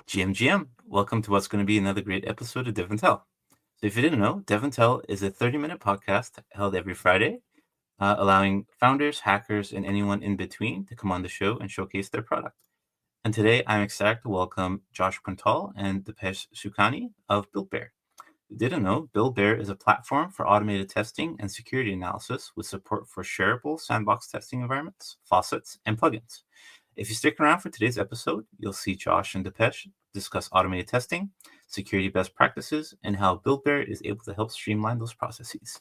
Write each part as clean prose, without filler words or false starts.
GM, welcome to what's going to be another great episode of DevNTell. So if you didn't know, DevNTell is a 30-minute podcast held every Friday, allowing founders, hackers, and anyone in between to come on the show and showcase their product. And today, I'm excited to welcome Josh Quintal and Dipesh Sukhani of BuildBear. If you didn't know, BuildBear is a platform for automated testing and security analysis with support for shareable sandbox testing environments, faucets, and plugins. If you stick around for today's episode, you'll see Josh and Dipesh discuss automated testing, security best practices, and how BuildBear is able to help streamline those processes.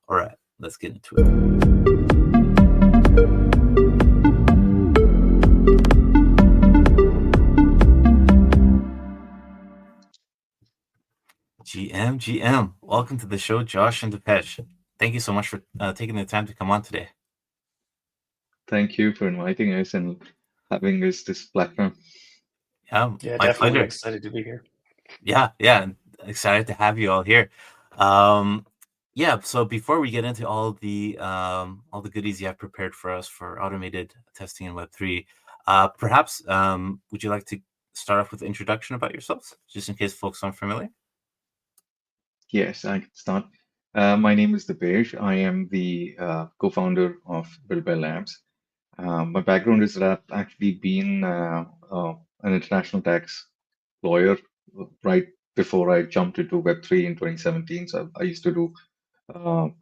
All right, let's get into it. GM, welcome to the show, Josh and Dipesh. Thank you so much for taking the time to come on today. Thank you for inviting us and having us this platform. Yeah, my definitely pleasure. excited to be here. Yeah, excited to have you all here. So before we get into all the goodies you have prepared for us for automated testing in Web3, perhaps would you like to start off with an introduction about yourselves, just in case folks aren't familiar? Yes, I can start. My name is Dipesh. I am the co-founder of BuildBear Labs. My background is that I've actually been an international tax lawyer right before I jumped into Web3 in 2017. So I used to do,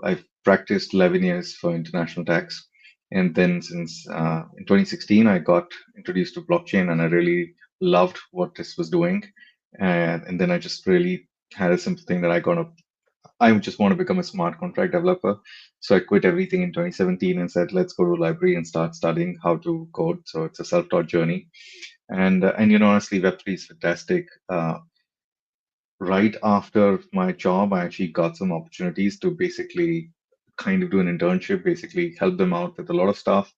I've practiced 11 years for international tax. And then since in 2016, I got introduced to blockchain and I really loved what this was doing. And then I just really had a simple thing that I just want to become a smart contract developer. So I quit everything in 2017 and said, let's go to a library and start studying how to code. So it's a self-taught journey. And honestly, Web3 is fantastic. Right after my job, I actually got some opportunities to basically kind of do an internship, basically help them out with a lot of stuff.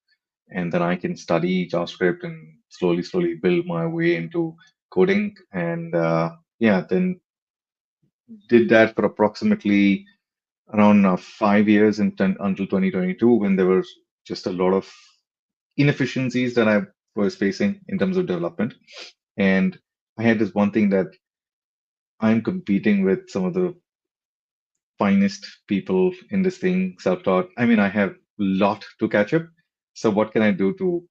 And then I can study JavaScript and slowly build my way into coding. And then did that for approximately around 5 years until 2022, when there was just a lot of inefficiencies that I was facing in terms of development. And I had this one thing that I'm competing with some of the finest people in this thing, self-taught. I mean, I have a lot to catch up. So what can I do to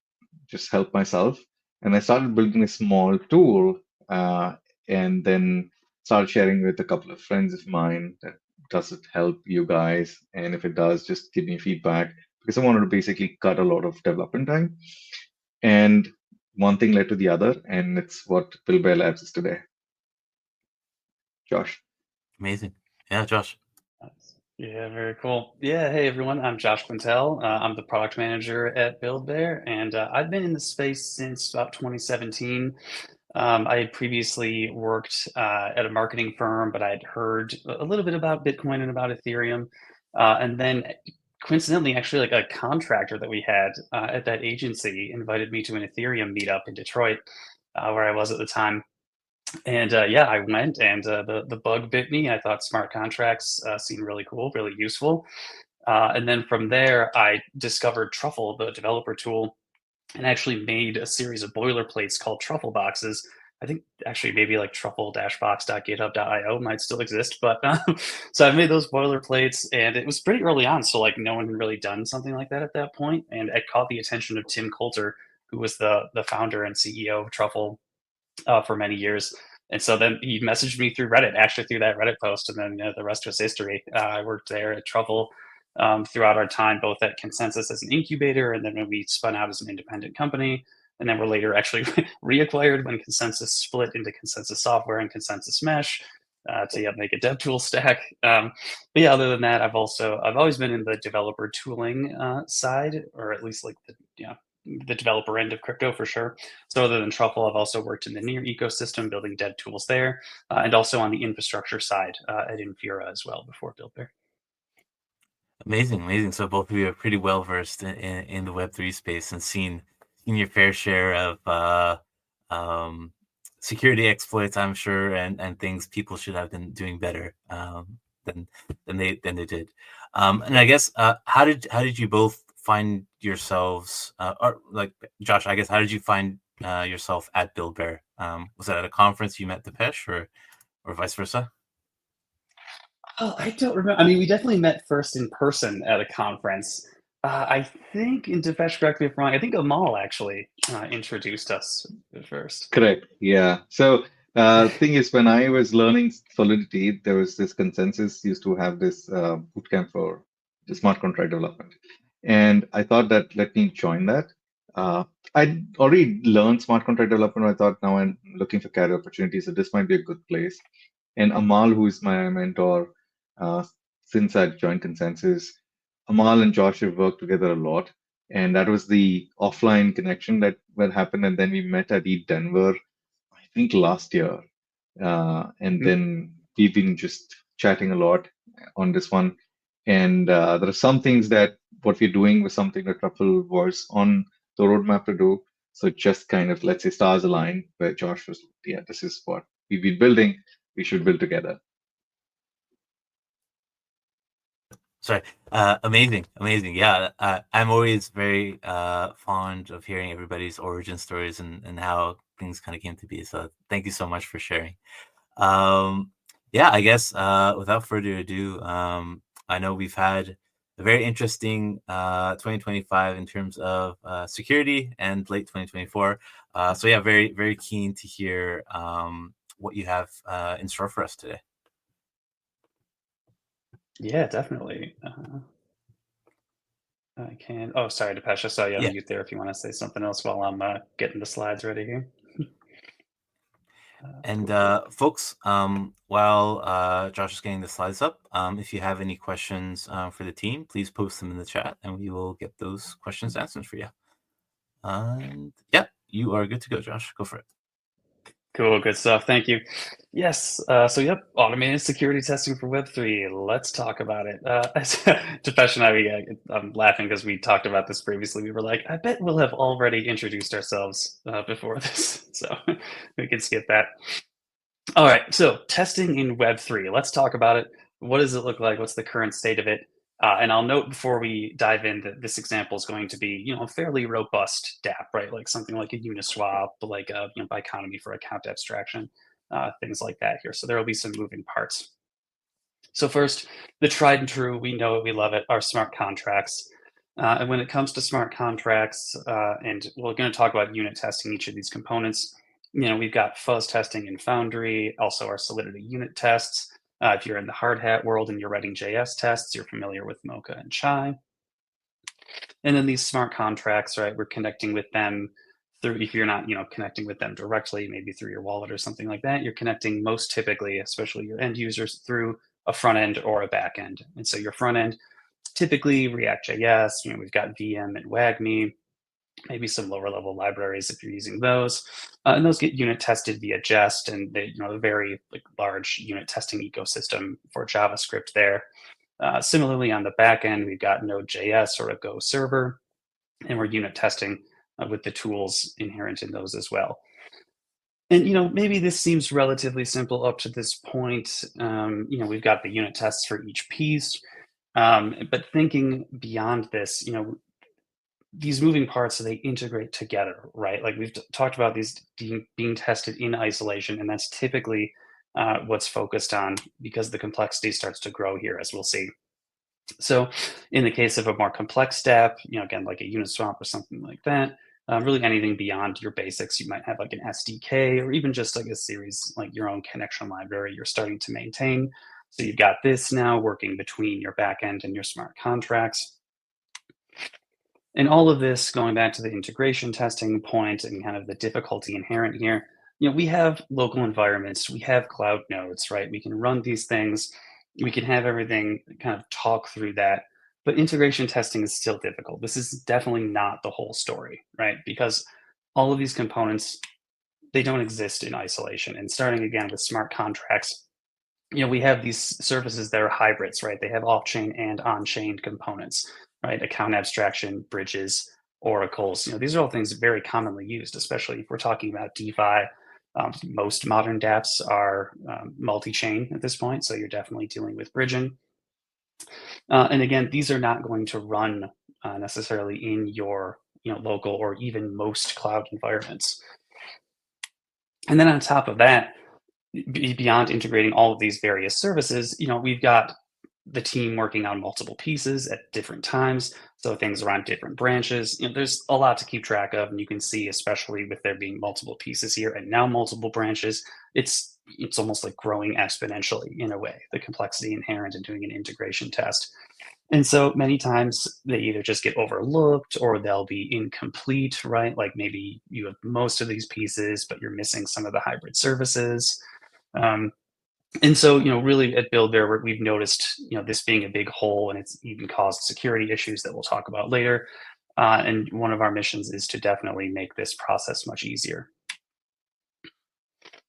just help myself? And I started building a small tool and then started sharing with a couple of friends of mine that does it help you guys? And if it does, just give me feedback because I wanted to basically cut a lot of development time. And one thing led to the other, and it's what BuildBear Labs is today. Josh. Amazing. Yeah, Josh. Yeah, very cool. Yeah, hey everyone, I'm Josh Quintal. I'm the product manager at BuildBear, and I've been in the space since about 2017. I had previously worked at a marketing firm, but I'd heard a little bit about Bitcoin and about Ethereum. And then coincidentally, actually, like a contractor that we had at that agency invited me to an Ethereum meetup in Detroit, where I was at the time. And I went, and the bug bit me. I thought smart contracts seemed really cool, really useful. And then from there, I discovered Truffle, the developer tool, and actually made a series of boilerplates called Truffle boxes. I think actually maybe like truffle-box.github.io might still exist, but so I made those boilerplates, and it was pretty early on. So like no one had really done something like that at that point, and it caught the attention of Tim Coulter, who was the founder and CEO of Truffle for many years. And so then he messaged me through Reddit, actually through that Reddit post, and then the rest was history. I worked there at Truffle throughout our time, both at Consensus as an incubator, and then when we spun out as an independent company, and then we're later actually reacquired when Consensus split into Consensus Software and Consensus Mesh to make a DevTool stack. But yeah, other than that, I've always been in the developer tooling side, or at least like the developer end of crypto for sure. So other than Truffle, I've also worked in the Near ecosystem, building dev tools there, and also on the infrastructure side at Infura as well before BuildBear. Amazing. So both of you are pretty well versed in the Web3 space and seen your fair share of security exploits, I'm sure, and things people should have been doing better than they did. And I guess how did you both find yourselves, or like Josh, I guess how did you find yourself at BuildBear Was that at a conference you met Dipesh, or vice versa? Oh, I don't remember. I mean, we definitely met first in person at a conference. I think, in Dipesh, correct me if I'm wrong, I think Amal actually introduced us at first. Correct. Yeah. So thing is, when I was learning Solidity, there was this consensus used to have this bootcamp for the smart contract development, and I thought that let me join that. Uh, I'd already learned smart contract development. I thought now I'm looking for career opportunities, so this might be a good place. And Amal, who is my mentor, uh, since I joined Consensus, Amal and Josh have worked together a lot, and that was the offline connection that happened. And then we met at Denver, I think last year, and Mhm. then we've been just chatting a lot on this one. And there are some things that what we're doing was something that Truffle was on the roadmap to do. So just kind of, let's say, stars align, where Josh was, yeah, this is what we've been building. We should build together. Sorry. Amazing. Yeah, I'm always very fond of hearing everybody's origin stories and how things kind of came to be. So thank you so much for sharing. Yeah, I guess without further ado, I know we've had a very interesting 2025 in terms of security and late 2024. So yeah, very, very keen to hear what you have in store for us today. Yeah, definitely. I can. Oh, sorry, Dipesh. I saw you on Yeah. mute there. If you want to say something else while I'm getting the slides ready here. And Cool. folks, while Josh is getting the slides up, if you have any questions for the team, please post them in the chat and we will get those questions answered for you. And yeah, you are good to go, Josh. Go for it. Cool, good stuff. Thank you. Yes. So, yep, automated security testing for Web3. Let's talk about it. Dipesh and I'm laughing because we talked about this previously. We were like, I bet we'll have already introduced ourselves before this, so we can skip that. All right. So, testing in Web3. Let's talk about it. What does it look like? What's the current state of it? And I'll note before we dive in that this example is going to be, a fairly robust DApp, right? Like something like a Uniswap, like a Biconomy for account abstraction, things like that here. So there will be some moving parts. So first, the tried and true, we know it, we love it, are smart contracts. And when it comes to smart contracts, and we're going to talk about unit testing each of these components. We've got fuzz testing in Foundry, also our Solidity unit tests. If you're in the hard hat world and you're writing JS tests, you're familiar with Mocha and Chai. And then these smart contracts, right? We're connecting with them through, if you're not, connecting with them directly, maybe through your wallet or something like that, you're connecting most typically, especially your end users, through a front end or a back end. And so your front end, typically React.js, we've got VM and WAGMI, maybe some lower level libraries if you're using those. And those get unit tested via Jest, and they, a very large unit testing ecosystem for JavaScript there. Similarly, on the back end, we've got Node.js or a Go server, and we're unit testing with the tools inherent in those as well. And maybe this seems relatively simple up to this point. We've got the unit tests for each piece, but thinking beyond this, these moving parts, so they integrate together, right? Like we've talked about these being tested in isolation, and that's typically what's focused on because the complexity starts to grow here, as we'll see. So in the case of a more complex step, again, like a Uniswap or something like that, really anything beyond your basics, you might have like an SDK or even just like a series, like your own connection library you're starting to maintain. So you've got this now working between your backend and your smart contracts. And all of this, going back to the integration testing point and kind of the difficulty inherent here, we have local environments, we have cloud nodes, right? We can run these things, we can have everything kind of talk through that, but integration testing is still difficult. This is definitely not the whole story, right? Because all of these components, they don't exist in isolation. And starting again with smart contracts, we have these services that are hybrids, right? They have off-chain and on-chain components, right? Account abstraction, bridges, oracles. These are all things very commonly used, especially if we're talking about DeFi. Most modern dApps are multi-chain at this point, so you're definitely dealing with bridging. And again, these are not going to run necessarily in your local or even most cloud environments. And then on top of that, beyond integrating all of these various services, we've got the team working on multiple pieces at different times. So things around different branches. There's a lot to keep track of, and you can see, especially with there being multiple pieces here and now multiple branches, it's almost like growing exponentially in a way, the complexity inherent in doing an integration test. And so many times they either just get overlooked or they'll be incomplete, right? Like maybe you have most of these pieces, but you're missing some of the hybrid services. Um, and so, really at BuildBear, we've noticed, this being a big hole, and it's even caused security issues that we'll talk about later. And one of our missions is to definitely make this process much easier.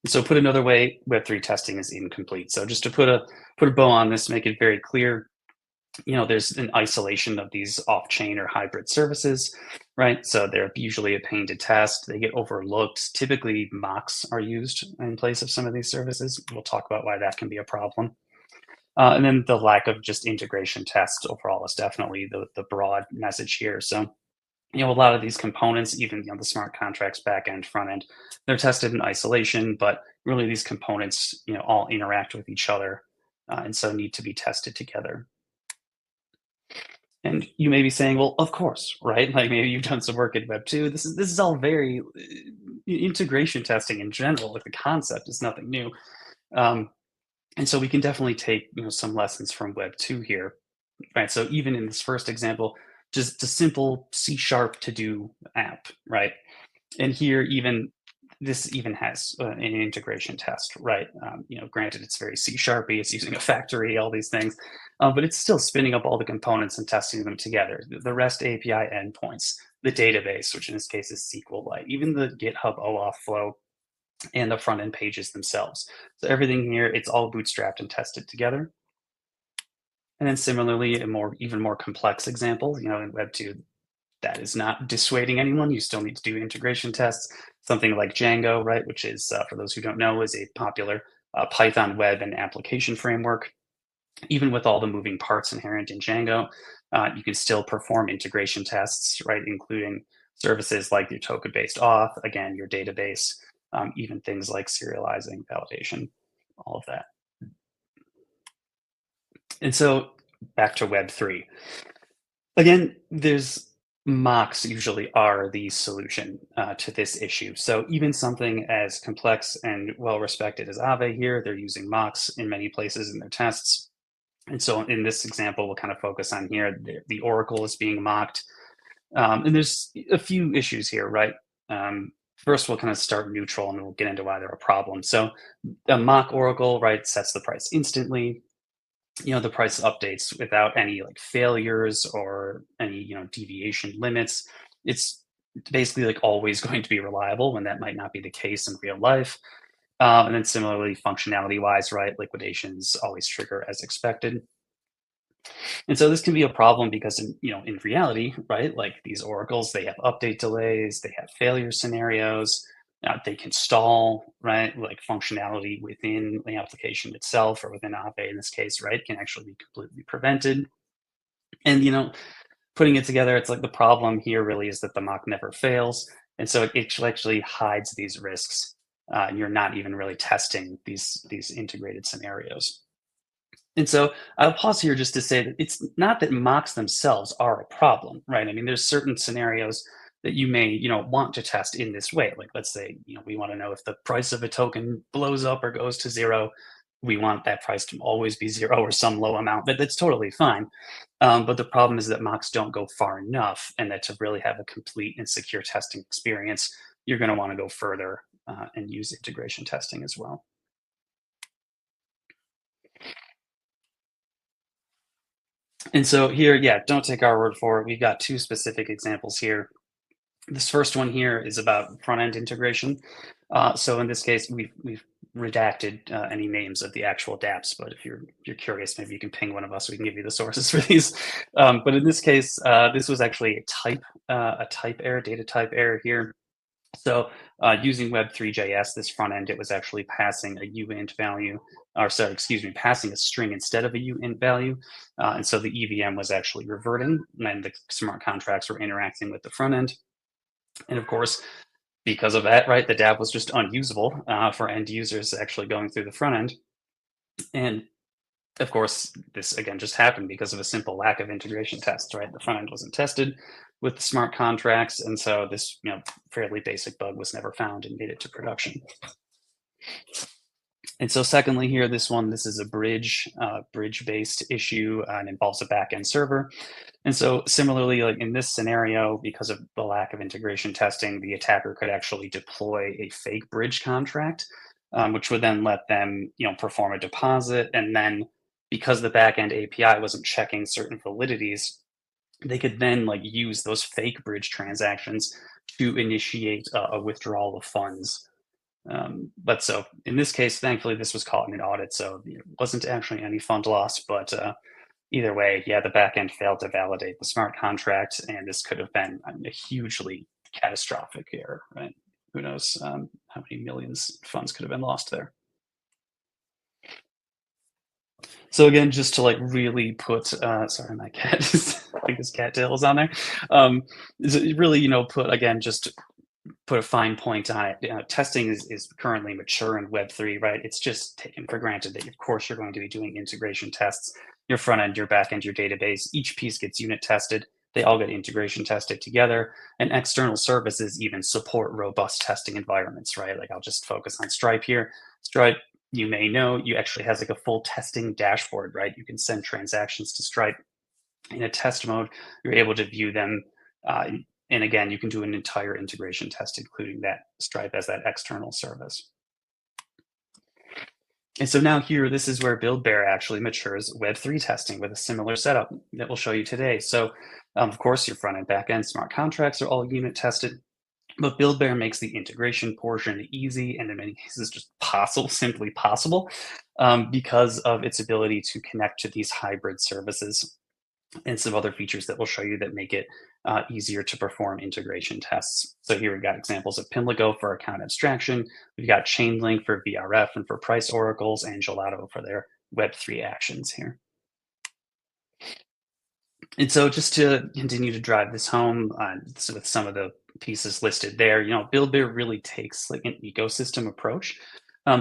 So put another way, Web3 testing is incomplete. So just to put a bow on this, make it very clear, there's an isolation of these off-chain or hybrid services, right? So they're usually a pain to test. They get overlooked. Typically, mocks are used in place of some of these services. We'll talk about why that can be a problem. And then the lack of just integration tests overall is definitely the broad message here. So, a lot of these components, even the smart contracts back end, front end, they're tested in isolation, but really these components, all interact with each other, and so need to be tested together. And you may be saying, well, of course, right? Like maybe you've done some work in Web 2. This is all very integration testing in general. Like the concept is nothing new. And so we can definitely take some lessons from Web 2 here, right? So even in this first example, just a simple C# to do app, right? And here this even has an integration test, right? Granted, it's very C#, it's using a factory, all these things, but it's still spinning up all the components and testing them together. The REST API endpoints, the database, which in this case is SQLite, even the GitHub OAuth flow, and the front end pages themselves. So everything here, it's all bootstrapped and tested together. And then similarly, even more complex examples, in Web 2, that is not dissuading anyone. You still need to do integration tests. Something like Django, right, which is, for those who don't know, is a popular Python web and application framework. Even with all the moving parts inherent in Django, you can still perform integration tests, right, including services like your token-based auth, again, your database, even things like serializing, validation, all of that. And so back to Web3. Again, mocks usually are the solution to this issue. So even something as complex and well-respected as Aave here, they're using mocks in many places in their tests. And so in this example, we'll kind of focus on here, the Oracle is being mocked. And there's a few issues here, right? First, we'll kind of start neutral and we'll get into why they're a problem. So a mock Oracle, right, sets the price instantly. The price updates without any like failures or any, deviation limits. It's basically like always going to be reliable when that might not be the case in real life. And then similarly, functionality wise, right, liquidations always trigger as expected. And so this can be a problem because in reality, right, like these oracles, they have update delays, they have failure scenarios, they can stall, right? Like functionality within the application itself or within Aave in this case, right, can actually be completely prevented. And putting it together, it's like the problem here really is that the mock never fails. And so it actually hides these risks. And you're not even really testing these integrated scenarios. And so I'll pause here just to say that it's not that mocks themselves are a problem, right? I mean, there's certain scenarios that you may, want to test in this way. Like let's say, we want to know if the price of a token blows up or goes to zero. We want that price to always be zero or some low amount, but that's totally fine. But the problem is that mocks don't go far enough, and that to really have a complete and secure testing experience, you're going to want to go further and use integration testing as well. And so here, yeah, don't take our word for it. We've got two specific examples here. This first one here is about front-end integration. So in this case, we've redacted any names of the actual dApps, but if you're curious, maybe you can ping one of us. We can give you the sources for these. But in this case, this was actually a type error, data type error here. So using Web3.js, this front end, it was actually passing a uint value, or sorry, excuse me, passing a string instead of a uint value. And so the EVM was actually reverting, and the smart contracts were interacting with the front end. And of course, because of that, right, the dApp was just unusable for end users actually going through the front end. And of course, this again just happened because of a simple lack of integration tests, right? The front end wasn't tested with the smart contracts, and so this fairly basic bug was never found and made it to production. And so secondly here, this is a bridge-based issue and involves a backend server. And so similarly, like in this scenario, because of the lack of integration testing, the attacker could actually deploy a fake bridge contract, which would then let them perform a deposit. And then because the backend API wasn't checking certain validities, they could then use those fake bridge transactions to initiate a withdrawal of funds. But so in this case, thankfully, this was caught in an audit, so it wasn't actually any fund loss. But either way, yeah, the backend failed to validate the smart contract, and this could have been a hugely catastrophic error, right? Who knows how many millions funds could have been lost there. So again, just to really put, sorry, my cat is, I think his cattail is on there. Really, put a fine point on it. Testing is currently mature in Web3, right? It's just taken for granted that, of course, you're going to be doing integration tests. Your front end, your back end, your database, each piece gets unit tested. They all get integration tested together, and external services even support robust testing environments, right? I'll just focus on Stripe here. Stripe, you may know, actually has a full testing dashboard, right? You can send transactions to Stripe in a test mode. You're able to view them. And again, you can do an entire integration test, including that Stripe as that external service. And so now here, this is where BuildBear actually matures Web3 testing with a similar setup that we'll show you today. So of course, your front end, back end, smart contracts are all unit tested, but BuildBear makes the integration portion easy and in many cases just simply possible because of its ability to connect to these hybrid services and some other features that we'll show you that make it easier to perform integration tests. So here we've got examples of Pimlico for account abstraction. We've got Chainlink for VRF and for price oracles, and Gelato for their Web3 actions here. And so just to continue to drive this home so with some of the pieces listed there, BuildBear really takes an ecosystem approach.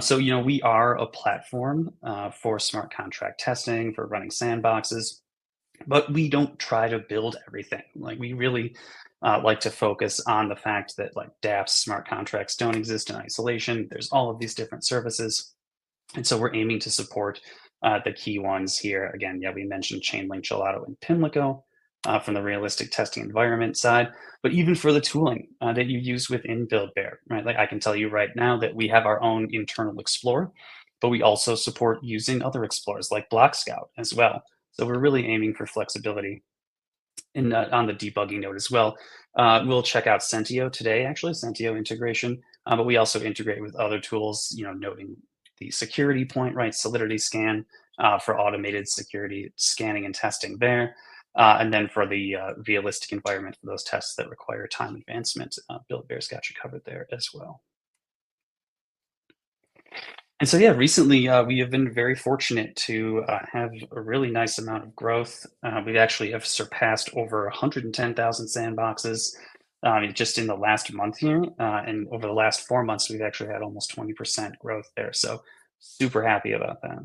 So, we are a platform for smart contract testing, for running sandboxes, but we don't try to build everything. We really like to focus on the fact that dApps, smart contracts don't exist in isolation. There's all of these different services. And so we're aiming to support the key ones here. Again, yeah, we mentioned Chainlink, Gelato, and Pimlico from the realistic testing environment side, but even for the tooling that you use within BuildBear, right? I can tell you right now that we have our own internal Explorer, but we also support using other explorers like Block Scout as well. So we're really aiming for flexibility. And on the debugging note as well, we'll check out Sentio today, actually, Sentio integration, but we also integrate with other tools, noting the security point, right? Solidity scan for automated security scanning and testing there. And then for the realistic environment for those tests that require time advancement, BuildBear's got you covered there as well. And so, yeah, recently we have been very fortunate to have a really nice amount of growth. We actually have surpassed over 110,000 sandboxes just in the last month here. And over the last 4 months, we've actually had almost 20% growth there. So super happy about that.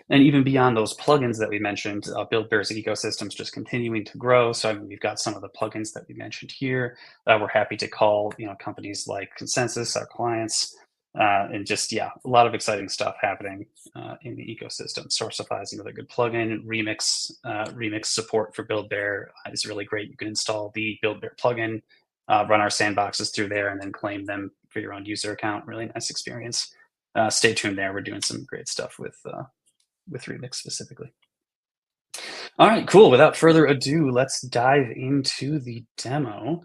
And even beyond those plugins that we mentioned, BuildBear's ecosystem is just continuing to grow. So we've got some of the plugins that we mentioned here. We're happy to call companies like Consensus, our clients, and just, yeah, a lot of exciting stuff happening in the ecosystem. Sourcify is another good plugin. Remix support for BuildBear is really great. You can install the BuildBear plugin, run our sandboxes through there, and then claim them for your own user account. Really nice experience. Stay tuned there. We're doing some great stuff with Remix specifically. All right, cool. Without further ado, let's dive into the demo.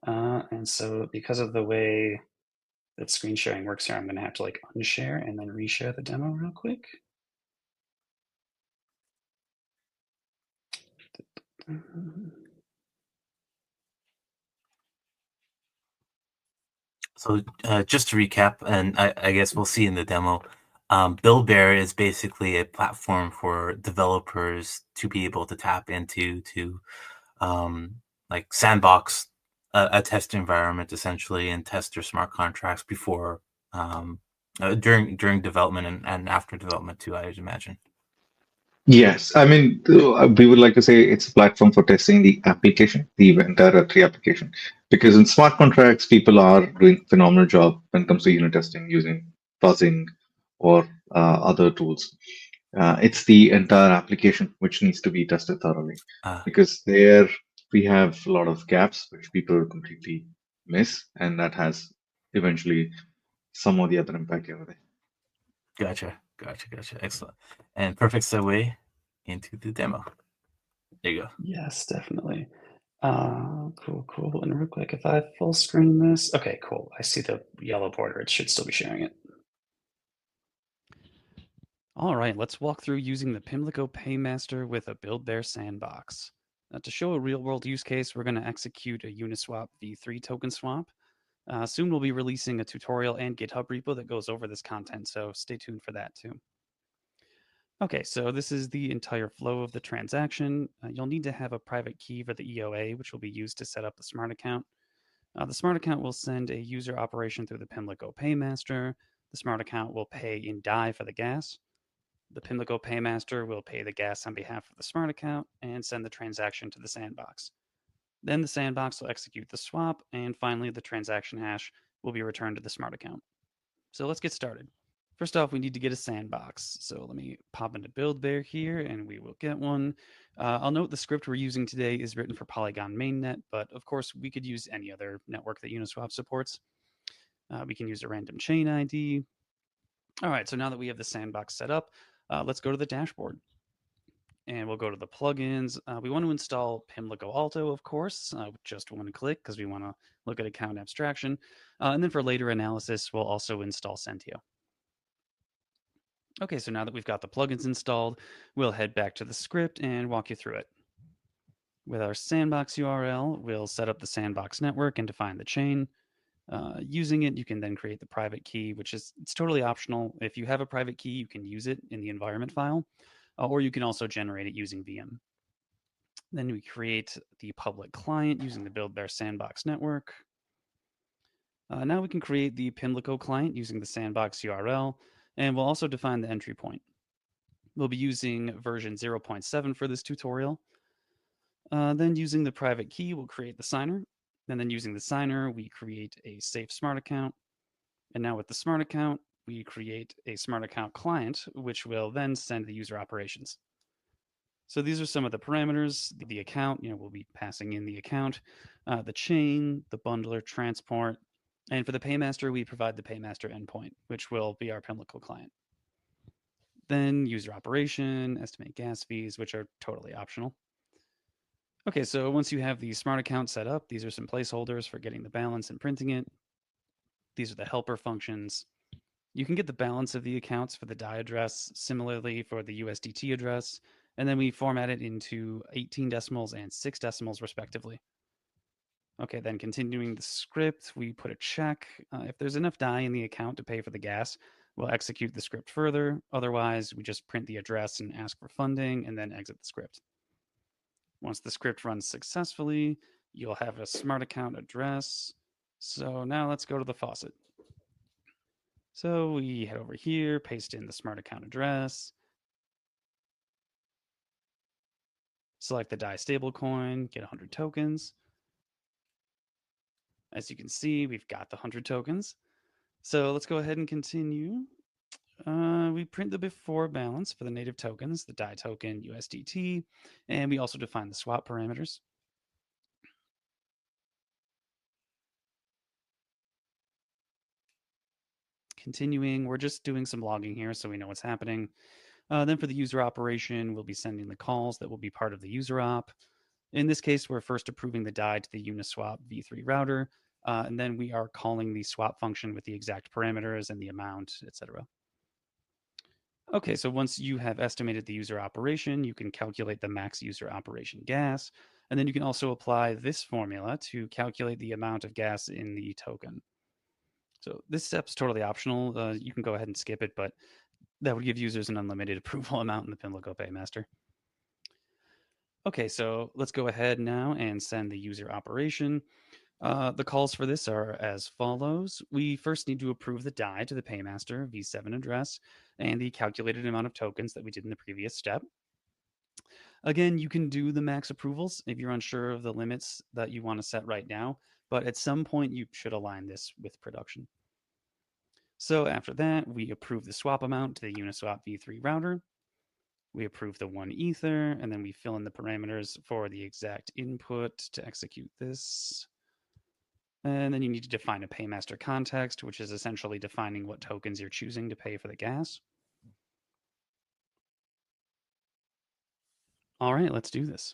And so because of the way that screen sharing works here, I'm going to have to unshare and then reshare the demo real quick. So just to recap, and I guess we'll see in the demo, BuildBear is basically a platform for developers to be able to tap into to sandbox a test environment essentially and test your smart contracts before during development and after development too, I would imagine. Yes, I mean, we would like to say it's a platform for testing the application, the entire Web3 application, because in smart contracts, people are doing phenomenal job when it comes to unit testing using fuzzing or other tools. It's the entire application which needs to be tested thoroughly, because there we have a lot of gaps which people completely miss, and that has eventually some or the other impact over there. Gotcha. Excellent. And perfect segue into the demo. There you go. Yes, definitely. Cool. And real quick, if I full screen this, okay, cool. I see the yellow border. It should still be sharing it. All right, let's walk through using the Pimlico Paymaster with a BuildBear sandbox. To show a real-world use case, we're going to execute a Uniswap v3 token swap. Soon we'll be releasing a tutorial and GitHub repo that goes over this content, so stay tuned for that too. Okay, so this is the entire flow of the transaction. You'll need to have a private key for the EOA, which will be used to set up the smart account. The smart account will send a user operation through the Pimlico Paymaster. The smart account will pay in DAI for the gas. The Pimlico Paymaster will pay the gas on behalf of the smart account and send the transaction to the sandbox. Then the sandbox will execute the swap, and finally the transaction hash will be returned to the smart account. So let's get started. First off, we need to get a sandbox. So let me pop into BuildBear here, and we will get one. I'll note the script we're using today is written for Polygon mainnet, but of course we could use any other network that Uniswap supports. We can use a random chain ID. All right, so now that we have the sandbox set up, let's go to the dashboard. And we'll go to the plugins. We want to install Pimlico Alto, of course, with just one click because we want to look at account abstraction. And then for later analysis, we'll also install Sentio. Okay, so now that we've got the plugins installed, we'll head back to the script and walk you through it. With our sandbox URL, we'll set up the sandbox network and define the chain. Using it, you can then create the private key, which is it's totally optional. If you have a private key, you can use it in the environment file, or you can also generate it using VM. Then we create the public client using the BuildBear sandbox network. Now we can create the Pimlico client using the sandbox URL, and we'll also define the entry point. We'll be using version 0.7 for this tutorial. Then using the private key, we'll create the signer. And then using the signer, we create a safe smart account. And now with the smart account, we create a smart account client, which will then send the user operations. So these are some of the parameters. The account, we'll be passing in the account, the chain, the bundler, transport. And for the paymaster, we provide the paymaster endpoint, which will be our Pimlico client. Then user operation, estimate gas fees, which are totally optional. Okay, so once you have the smart account set up, these are some placeholders for getting the balance and printing it. These are the helper functions. You can get the balance of the accounts for the DAI address, similarly for the USDT address, and then we format it into 18 decimals and 6 decimals respectively. Okay, then continuing the script, we put a check. If there's enough DAI in the account to pay for the gas, we'll execute the script further. Otherwise, we just print the address and ask for funding and then exit the script. Once the script runs successfully, you'll have a smart account address. So now let's go to the faucet. So we head over here, paste in the smart account address, select the DAI stablecoin, get 100 tokens. As you can see, we've got the 100 tokens. So let's go ahead and continue. We print the before balance for the native tokens, the DAI token USDT, and we also define the swap parameters. Continuing, we're just doing some logging here so we know what's happening. Then for the user operation, we'll be sending the calls that will be part of the user op. In this case, we're first approving the DAI to the Uniswap v3 router, and then we are calling the swap function with the exact parameters and the amount, etc. Okay, so once you have estimated the user operation, you can calculate the max user operation gas, and then you can also apply this formula to calculate the amount of gas in the token. So this step's totally optional. You can go ahead and skip it, but that would give users an unlimited approval amount in the Pimlico Paymaster. Okay, so let's go ahead now and send the user operation. The calls for this are as follows. We first need to approve the die to the paymaster V7 address and the calculated amount of tokens that we did in the previous step. Again, you can do the max approvals if you're unsure of the limits that you want to set right now, but at some point you should align this with production. So after that, we approve the swap amount to the Uniswap v3 router. We approve the 1 ether, and then we fill in the parameters for the exact input to execute this. And then you need to define a paymaster context, which is essentially defining what tokens you're choosing to pay for the gas. All right, let's do this.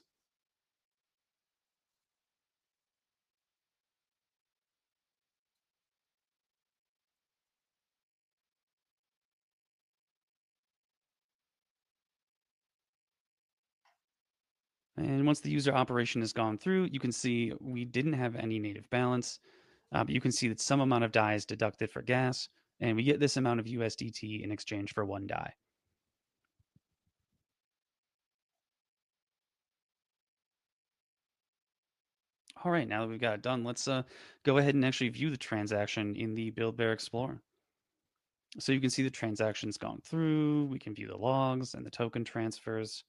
And once the user operation has gone through, you can see we didn't have any native balance, but you can see that some amount of DAI is deducted for gas, and we get this amount of USDT in exchange for 1 DAI. All right, now that we've got it done, let's go ahead and actually view the transaction in the BuildBear Explorer. So you can see the transaction's gone through, we can view the logs and the token transfers.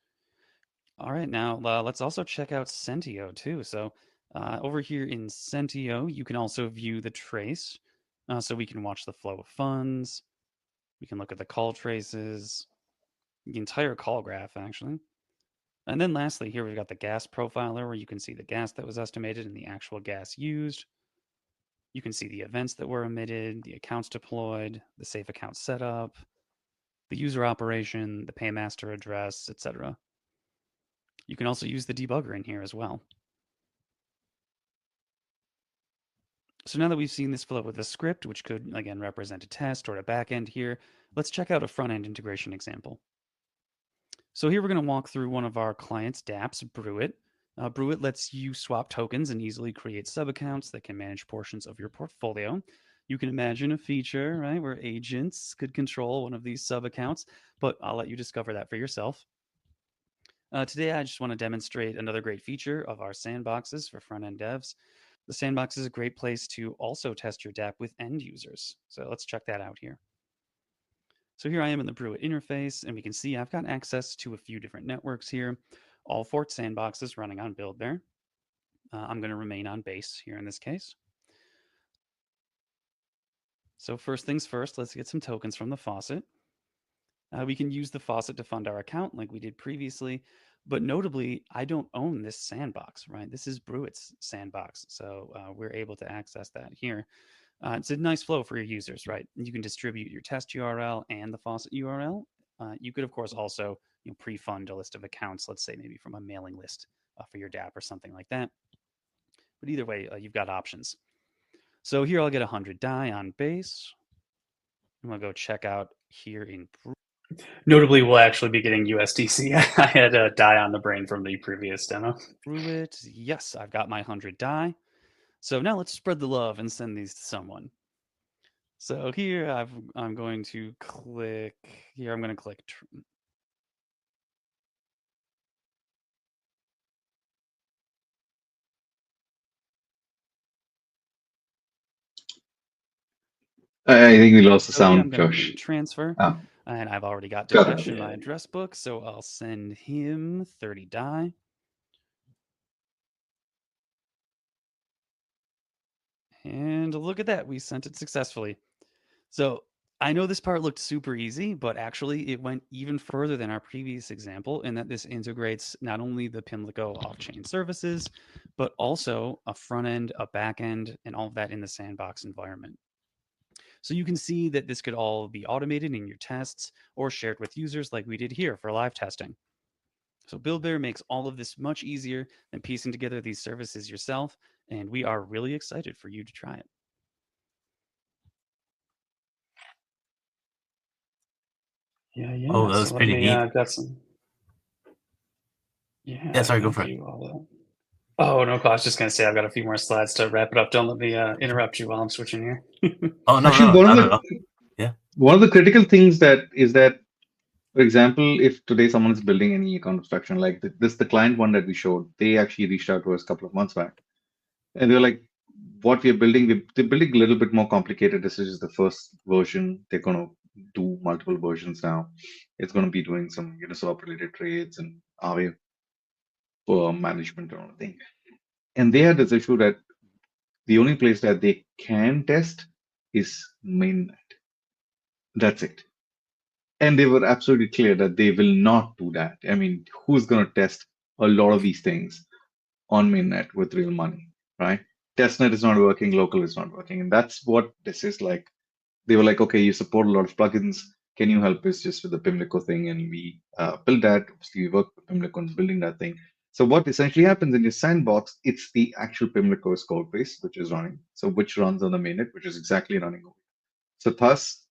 All right, now let's also check out Sentio too. So over here in Sentio, you can also view the trace. So we can watch the flow of funds. We can look at the call traces, the entire call graph actually. And then lastly, here we've got the gas profiler where you can see the gas that was estimated and the actual gas used. You can see the events that were emitted, the accounts deployed, the safe account setup, the user operation, the paymaster address, etc. You can also use the debugger in here as well. So now that we've seen this flow with a script, which could, again, represent a test or a backend here, let's check out a front-end integration example. So here we're going to walk through one of our clients' dApps, Brew-It. Brew-It lets you swap tokens and easily create sub-accounts that can manage portions of your portfolio. You can imagine a feature, right, where agents could control one of these sub-accounts, but I'll let you discover that for yourself. Today, I just want to demonstrate another great feature of our sandboxes for front-end devs. The sandbox is a great place to also test your dApp with end users. So let's check that out here. So here I am in the Brew-It interface, and we can see I've got access to a few different networks here, all 4 sandboxes running on BuildBear. I'm going to remain on base here in this case. So first things first, let's get some tokens from the faucet. We can use the faucet to fund our account like we did previously, but notably, I don't own this sandbox, right? This is Brew-It's sandbox, so we're able to access that here. It's a nice flow for your users, right? You can distribute your test URL and the faucet URL. You could, of course, also pre-fund a list of accounts, let's say maybe from a mailing list for your dApp or something like that. But either way, you've got options. So here I'll get 100 DAI on base. I'm going to go check out here in Brew. Notably, we'll actually be getting USDC. I had a DAI on the brain from the previous demo. Brew-It. Yes, I've got my 100 DAI. So now let's spread the love and send these to someone. So here I'm going to click, here I'm going to click. I think we lost the So here sound, I'm going to Josh. hit transfer. Ah. And I've already got Got Dipesh it. in my address book, so I'll send him 30 DAI. And look at that, we sent it successfully. So I know this part looked super easy, but actually it went even further than our previous example in that this integrates not only the Pimlico off-chain services, but also a front end, a back end, and all of that in the sandbox environment. So you can see that this could all be automated in your tests or shared with users like we did here for live testing. So BuildBear makes all of this much easier than piecing together these services yourself, and we are really excited for you to try it. Yeah. Oh, that was so pretty neat. I've got some. Yeah, sorry, go for it. Oh, no, I was just going to say I've got a few more slides to wrap it up. Don't let me interrupt you while I'm switching here. Oh, no, Actually, no, not at all. Yeah. One of the critical things is that, for example, if today someone is building any account abstraction like the client one that we showed, they actually reached out to us a couple of months back, and they were like, what we're building, they're building a little bit more complicated. This is the first version. They're going to do multiple versions now. It's going to be doing some Uniswap related trades and Aave for management and all the thing. And they had this issue that the only place that they can test is mainnet. That's it. And they were absolutely clear that they will not do that. I mean, who's going to test a lot of these things on mainnet with real money, right? Testnet is not working, local is not working. And that's what this is like. They were like, okay, you support a lot of plugins. Can you help us just with the Pimlico thing? And we build that. Obviously, we work with Pimlico on building that thing. So what essentially happens in your sandbox, it's the actual Pimlico's code base, which is running. So which runs on the mainnet, which is exactly running over. So thus,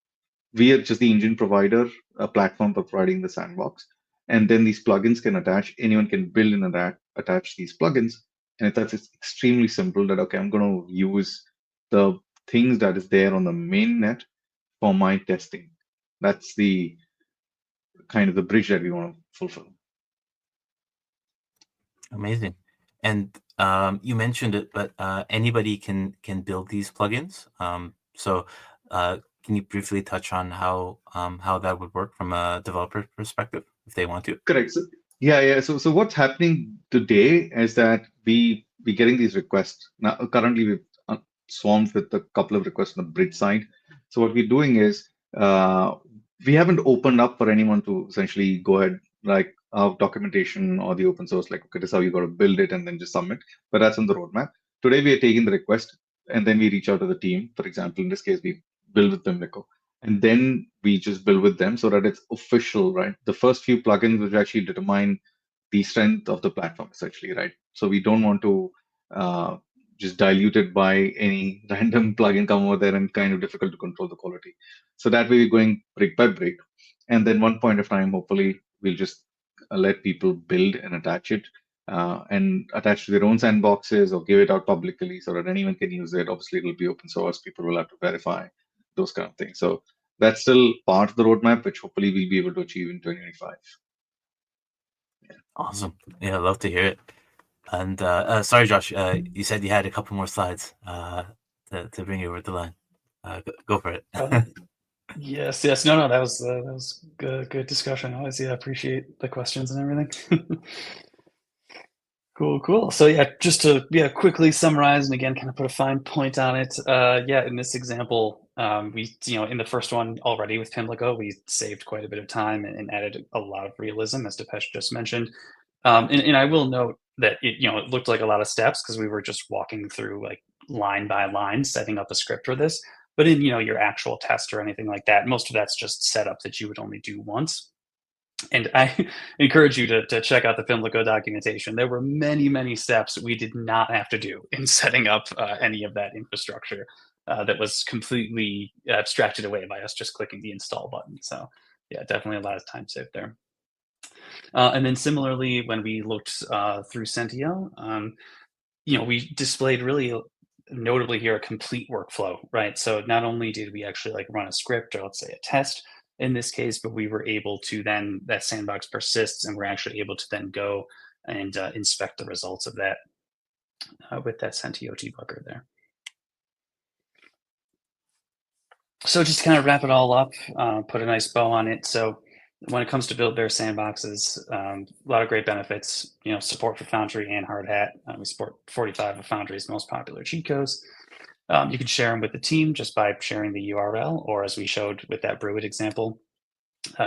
we are just the engine provider, a platform for providing the sandbox. And then these plugins can attach, anyone can build and attach these plugins. And it's extremely simple that, okay, I'm going to use the things that is there on the mainnet for my testing. That's the kind of the bridge that we want to fulfill. Amazing. And you mentioned it, but anybody can build these plugins. So can you briefly touch on how that would work from a developer perspective if they want to? Correct. So, yeah. So what's happening today is that we're getting these requests. Now, currently, we've swarmed with a couple of requests on the bridge side. So what we're doing is we haven't opened up for anyone to essentially go ahead, like our documentation or the open source, like, okay, this is how you got to build it and then just submit. But that's on the roadmap. Today, we are taking the request and then we reach out to the team. For example, in this case, we build with Pimlico. And then we just build with them so that it's official, right? The first few plugins which actually determine the strength of the platform, essentially, right? So we don't want to just dilute it by any random plugin come over there and kind of difficult to control the quality. So that way we're going brick by brick. And then one point of time, hopefully, we'll just let people build and attach it and attach to their own sandboxes or give it out publicly so that anyone can use it. Obviously, it'll be open source. People will have to verify those kind of things. So that's still part of the roadmap, which hopefully we'll be able to achieve in 2025. Yeah. Awesome. Yeah, I'd love to hear it. And sorry, Josh, you said you had a couple more slides to bring you over the line. Go for it. Yes. No, that was good discussion. Always, appreciate the questions and everything. Cool. So just to quickly summarize and again kind of put a fine point on it. In this example, we in the first one already with Pimlico, we saved quite a bit of time and added a lot of realism, as Dipesh just mentioned. And I will note that it looked like a lot of steps because we were just walking through like line by line setting up a script for this. But in your actual test or anything like that, most of that's just setup that you would only do once. And I encourage you to check out the Pimlico documentation. There were many steps we did not have to do in setting up any of that infrastructure that was completely abstracted away by us just clicking the install button. So definitely a lot of time saved there. And then similarly, when we looked through Sentio, we displayed really notably here a complete workflow, right? So not only did we actually like run a script or let's say a test in this case, but we were able to then, that sandbox persists and we're actually able to then go and inspect the results of that with that Sentio debugger there. So just to kind of wrap it all up, put a nice bow on it. So when it comes to BuildBear sandboxes, a lot of great benefits, support for Foundry and Hard Hat. We support 45 of Foundry's most popular cheat codes. You can share them with the team just by sharing the URL, or as we showed with that Brew It example,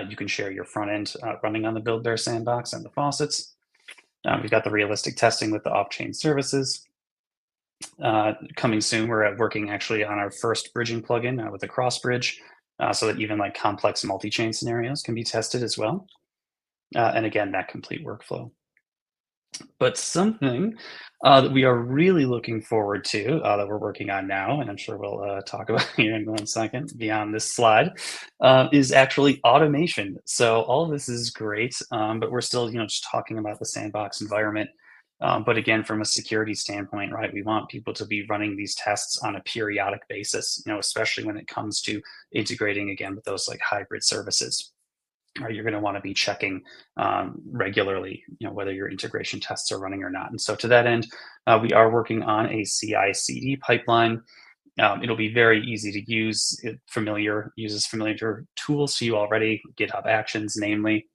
you can share your front end running on the BuildBear sandbox and the faucets. We've got the realistic testing with the off-chain services. Coming soon, we're working actually on our first bridging plugin with the cross bridge, so that even like complex multi-chain scenarios can be tested as well. And again, that complete workflow. But something that we are really looking forward to that we're working on now, and I'm sure we'll talk about here in 1 second beyond this slide, is actually automation. So all of this is great, but we're still just talking about the sandbox environment. But again, from a security standpoint, right, we want people to be running these tests on a periodic basis, especially when it comes to integrating again with those like hybrid services. You're going to want to be checking regularly, whether your integration tests are running or not. And so to that end, we are working on a CI/CD pipeline. It'll be very easy to use. It uses familiar tools to you already, GitHub Actions, namely.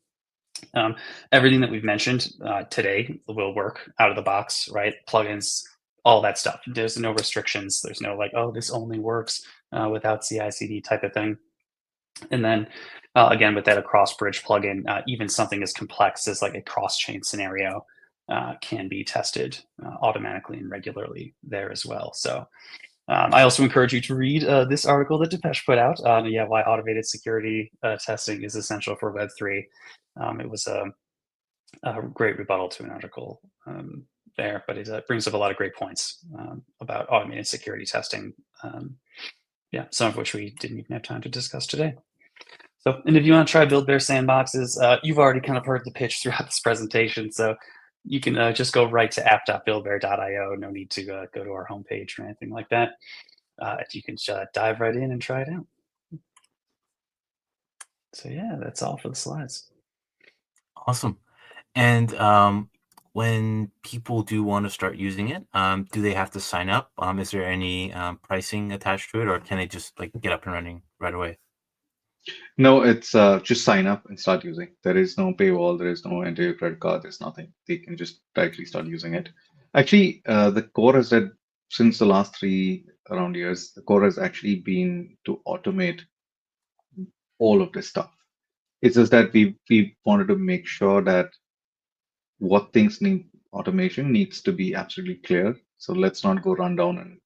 Everything that we've mentioned today will work out of the box, right? Plugins, all that stuff. There's no restrictions. There's no like, oh, this only works without CI/CD type of thing. And then again, with that across bridge plugin, even something as complex as like a cross-chain scenario can be tested automatically and regularly there as well. So I also encourage you to read this article that Dipesh put out on why automated security testing is essential for Web3. It was a great rebuttal to an article there, but it brings up a lot of great points about automated security testing. Some of which we didn't even have time to discuss today. So, and if you want to try BuildBear sandboxes, you've already kind of heard the pitch throughout this presentation. So you can just go right to app.buildbear.io. No need to go to our homepage or anything like that. You can dive right in and try it out. So yeah, that's all for the slides. Awesome. And when people do want to start using it, do they have to sign up? Is there any pricing attached to it, or can they just like get up and running right away? No, it's just sign up and start using. There is no paywall. There is no enter your credit card. There's nothing. They can just directly start using it. Actually, the core has said since the last 3 around years, the core has actually been to automate all of this stuff. It's just that we wanted to make sure that what things need automation needs to be absolutely clear. So let's not go run down and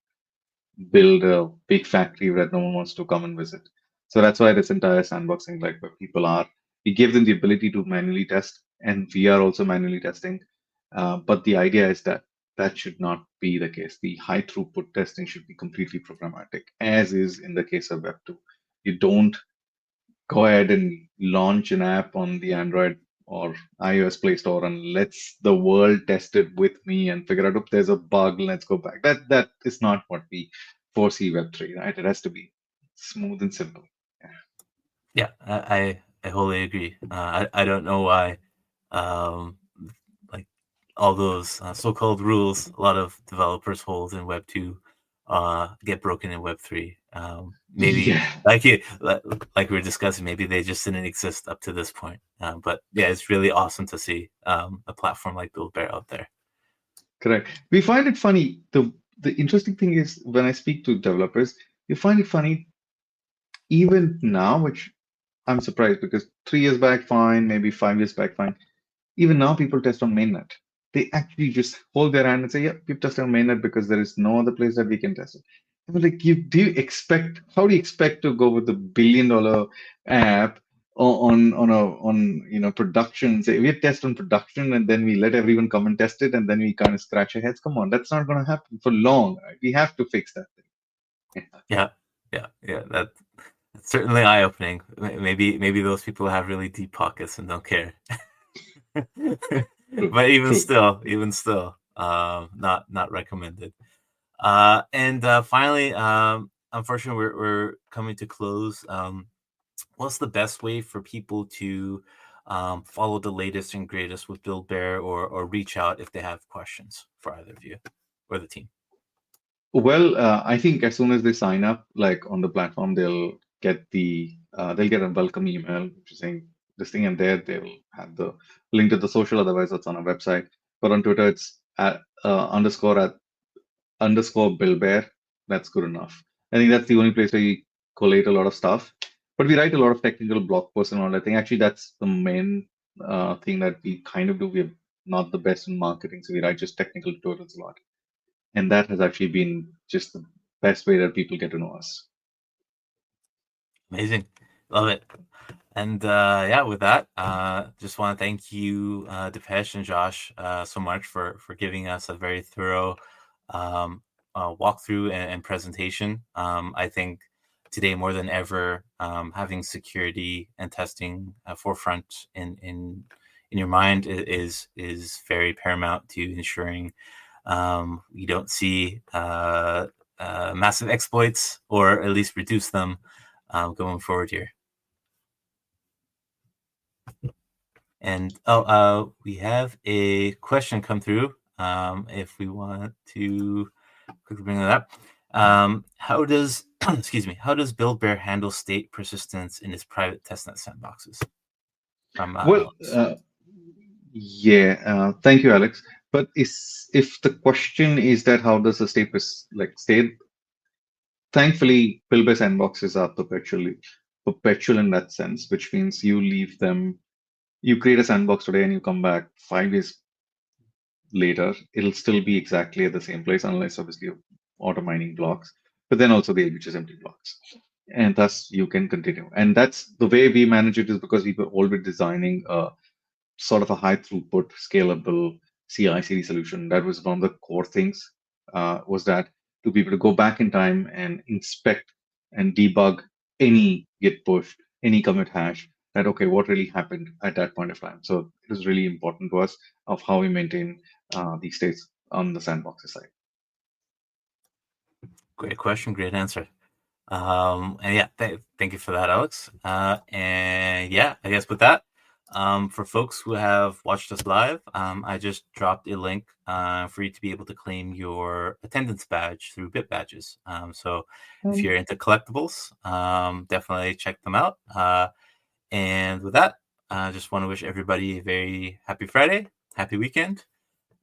build a big factory that no one wants to come and visit. So that's why this entire sandboxing, like where people are, we give them the ability to manually test, and we are also manually testing. But the idea is that that should not be the case. The high throughput testing should be completely programmatic, as is in the case of Web2. You don't go ahead and launch an app on the Android or iOS Play Store and let's the world test it with me and figure out if there's a bug, let's go back. That is not what we foresee Web3, right? It has to be smooth and simple. Yeah, I wholly agree. I don't know why like all those so-called rules a lot of developers hold in Web 2 get broken in Web 3. Maybe like we were discussing, maybe they just didn't exist up to this point. But yeah, it's really awesome to see a platform like BuildBear out there. Correct. We find it funny. The interesting thing is when I speak to developers, you find it funny even now, which I'm surprised because 3 years back, fine, maybe 5 years back, fine. Even now, people test on mainnet. They actually just hold their hand and say, "Yep, we've tested on mainnet because there is no other place that we can test it." And like, how do you expect to go with the $1 billion app on production? Say we test on production and then we let everyone come and test it and then we kind of scratch our heads. Come on, that's not going to happen for long. Right? We have to fix that thing. Yeah. That's certainly eye-opening. Maybe those people have really deep pockets and don't care. But even still, not recommended. And finally, unfortunately, we're coming to close. What's the best way for people to follow the latest and greatest with BuildBear or reach out if they have questions for either of you or the team? Well, I think as soon as they sign up, like on the platform, they'll get a welcome email which is saying this thing, and there they will have the link to the social. Otherwise, that's on our website. But on Twitter, it's at _@_ BuildBear. That's good enough. I think that's the only place where you collate a lot of stuff. But we write a lot of technical blog posts and all that. I think actually that's the main thing that we kind of do. We're not the best in marketing, so we write just technical tutorials a lot. And that has actually been just the best way that people get to know us. Amazing. Love it. And with that, just want to thank you, Dipesh and Josh, so much for giving us a very thorough walkthrough and presentation. I think today more than ever, having security and testing forefront in your mind is very paramount to ensuring you don't see massive exploits, or at least reduce them going forward here. And we have a question come through. If we want to quickly bring that up, how does excuse me? How does BuildBear handle state persistence in its private testnet sandboxes? From Well, Alex. thank you, Alex. But if the question is that how does the state, thankfully, BuildBear sandboxes are perpetual in that sense, which means you leave them, you create a sandbox today and you come back 5 years later, it'll still be exactly at the same place, unless obviously you're auto mining blocks, but then also they'll be just empty blocks. And thus you can continue. And that's the way we manage it, is because we were already designing a sort of a high throughput, scalable CI/CD solution. That was one of the core things, was that to be able to go back in time and inspect and debug any Git push, any commit hash, that, okay, what really happened at that point of time. So it was really important to us of how we maintain these states on the sandboxes side. Great question, great answer. And yeah, thank you for that, Alex. And yeah, I guess with that, for folks who have watched us live, I just dropped a link for you to be able to claim your attendance badge through Bit Badges. So if you're into collectibles, definitely check them out. And with that, I just want to wish everybody a very happy Friday, happy weekend,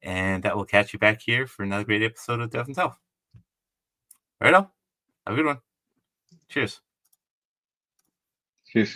and that will catch you back here for another great episode of DevNTell. Right on. Have a good one. Cheers. Cheers.